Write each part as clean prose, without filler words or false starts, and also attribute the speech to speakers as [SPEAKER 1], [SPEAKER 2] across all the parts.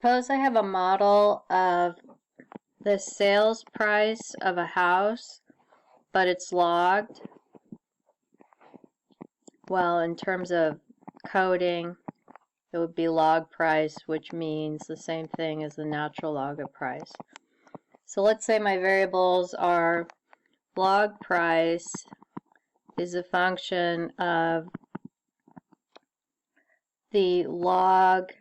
[SPEAKER 1] Suppose I have a model of the sales price of a house, but it's logged. Well, in terms of coding, it would be log price, which means the same thing as the natural log of price. So let's say my variables are log price is a function of the log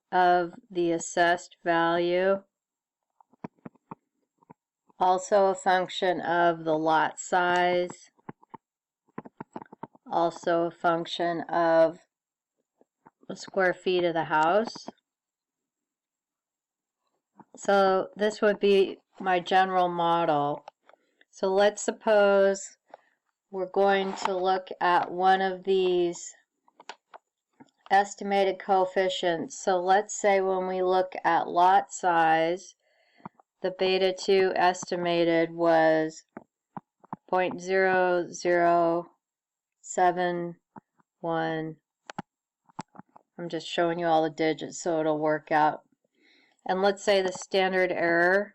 [SPEAKER 1] of the assessed value, also a function of the lot size, also a function of the square feet of the house. So this would be my general model. So let's suppose we're going to look at one of these estimated coefficients. So let's say when we look at lot size, the beta 2 estimated was 0.0071. I'm just showing you all the digits so it'll work out. And let's say the standard error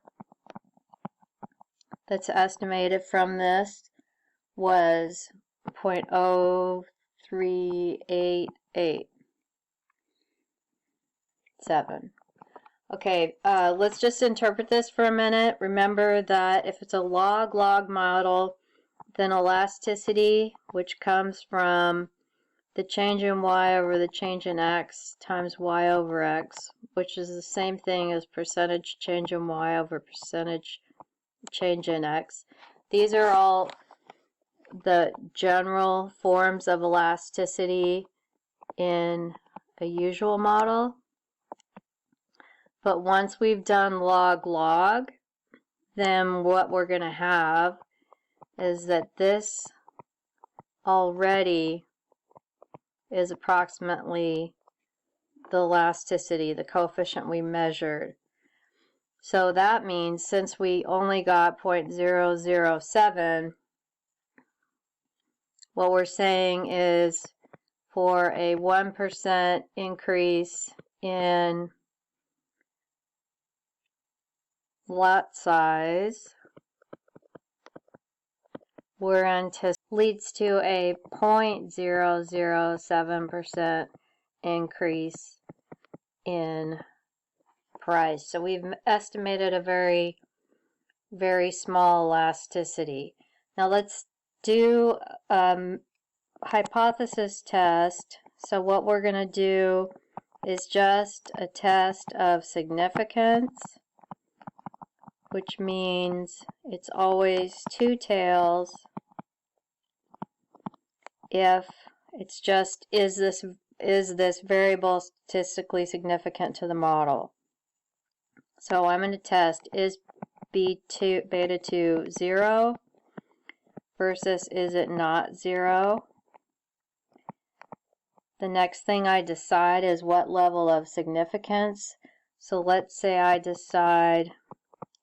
[SPEAKER 1] that's estimated from this was 0.03887. Okay, let's just interpret this for a minute. Remember that if it's a log-log model, then elasticity, which comes from the change in y over the change in x times y over x, which is the same thing as percentage change in y over percentage change in x. These are all the general forms of elasticity in a usual model. But once we've done log-log, then what we're going to have is that this already is approximately the elasticity, the coefficient we measured. So that means since we only got 0.007, what we're saying is for a 1% increase in lot size, we're anticipating leads to a 0.007% increase in price. So we've estimated a very, very small elasticity. Now let's do hypothesis test. So what we're going to do is just a test of significance, which means it's always two tails if it's just is this variable statistically significant to the model. So I'm going to test is beta 2 0 versus is it not 0. The next thing I decide is what level of significance. So let's say I decide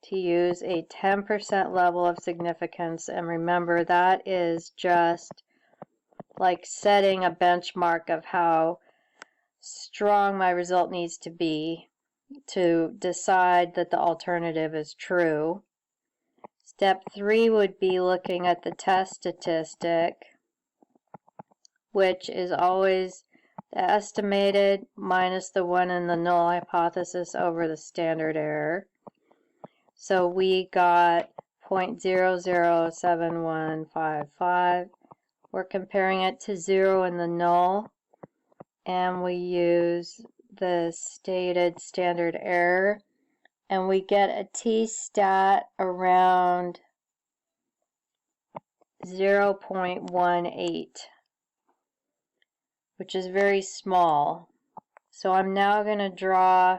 [SPEAKER 1] to use a 10% level of significance, and remember that is just like setting a benchmark of how strong my result needs to be to decide that the alternative is true. Step 3 would be looking at the test statistic, which is always the estimated minus the one in the null hypothesis over the standard error. So we got 0.007155. We're comparing it to 0 in the null, and we use the stated standard error, and we get a t-stat around 0.18, which is very small. So I'm now going to draw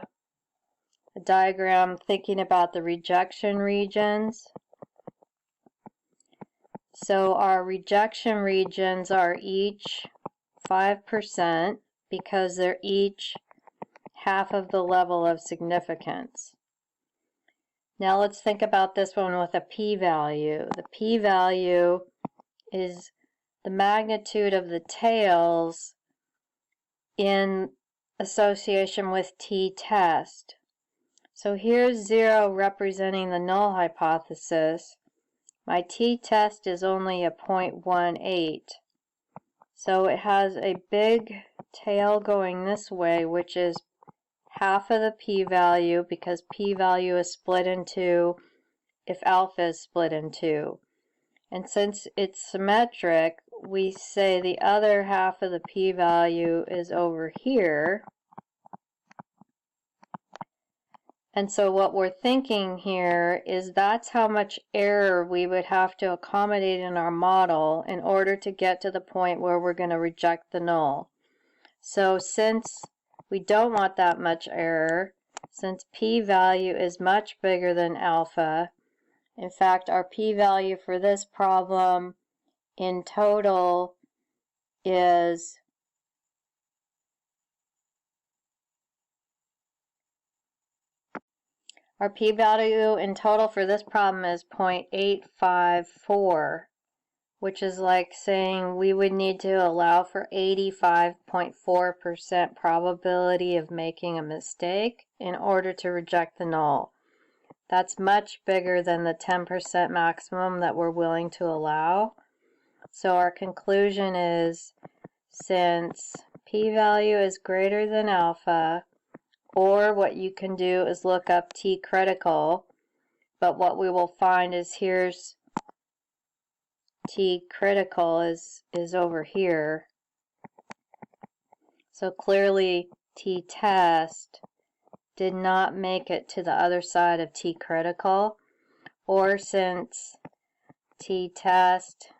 [SPEAKER 1] a diagram thinking about the rejection regions. So our rejection regions are each 5% because they're each half of the level of significance. Now let's think about this one with a p-value. The p-value is the magnitude of the tails in association with t-test. So here's 0 representing the null hypothesis. My t-test is only a 0.18. So it has a big tail going this way, which is half of the p-value, because p-value is split in two if alpha is split in two. And since it's symmetric, we say the other half of the p-value is over here. And so what we're thinking here is that's how much error we would have to accommodate in our model in order to get to the point where we're going to reject the null. So since we don't want that much error, since p-value is much bigger than alpha, in fact, our p-value for this problem in total is our p-value in total for this problem is 0.854, which is like saying we would need to allow for 85.4% probability of making a mistake in order to reject the null. That's much bigger than the 10% maximum that we're willing to allow. So our conclusion is, since p-value is greater than alpha, or what you can do is look up t-critical, but what we will find is here's t-critical is over here. So clearly t-test did not make it to the other side of t-critical, or since t-test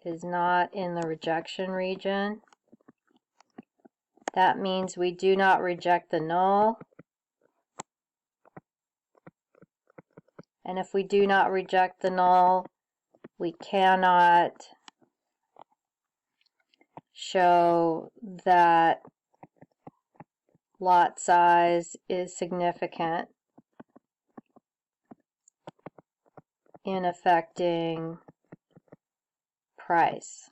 [SPEAKER 1] is not in the rejection region, that means we do not reject the null. And if we do not reject the null, we cannot show that lot size is significant in affecting price.